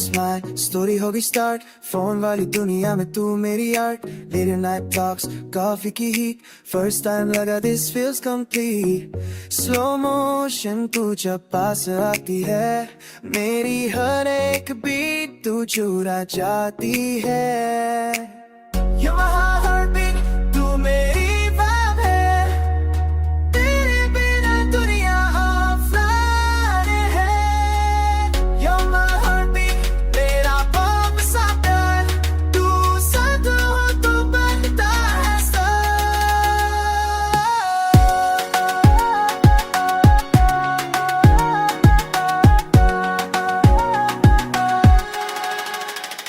Text my story होगी start, phone वाली दुनिया में तू मेरी art, late night talks coffee की हीट, फर्स्ट टाइम लगा this feels complete, slow motion तू जब पास आती है, मेरी हर एक बीट तू चुरा जाती है। You're my heartbeat, तू मेरी vibe है, तेरे बिना दुनिया offline है। You're my heartbeat, मेरा pop सा प्यार, तू साथ हो तो बनता है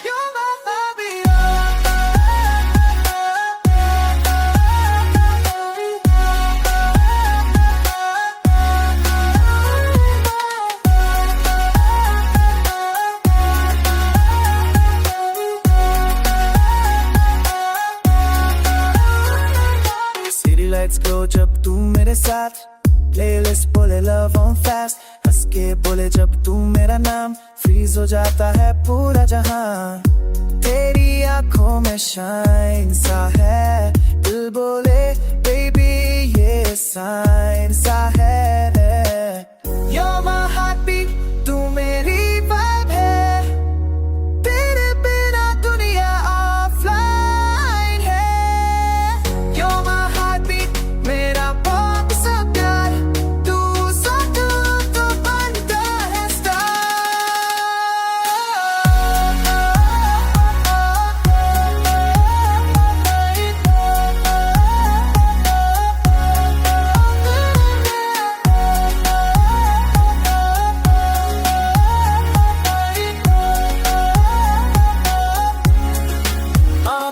You're my heartbeat, City lights glow जब तू मेरे साथ, प्लेलिस्ट बोले लव ऑन फास्ट, हंस के बोले जब तू मेरा नाम, फ्रीज हो जाता है पूरा जहां, तेरी आंखों में शाइन सा है, दिल बोले बेबी ये साइन सा है। You're my heartbeat, तू मेरी vibe है, तेरे बिना दुनिया offline है। You're my heartbeat, मेरा pop सा प्यार, तू साथ हो तो बनता है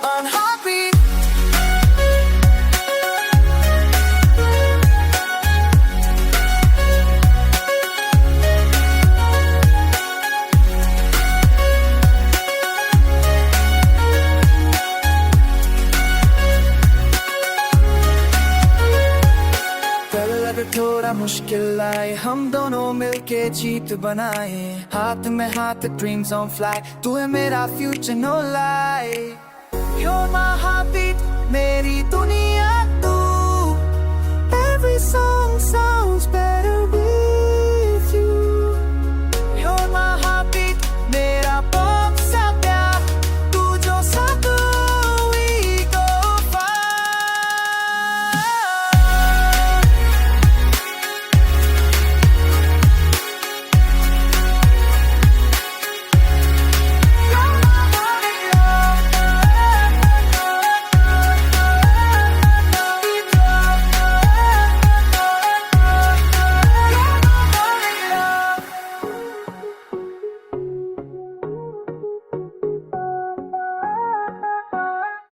On heartbeat, कल अगर थोड़ा मुश्किल आए, हम दोनों मिलके जीत बनाए, हाथ में हाथ ड्रीम्स ऑन फ्लाई, तू है मेरा future no lie. You're my heartbeat,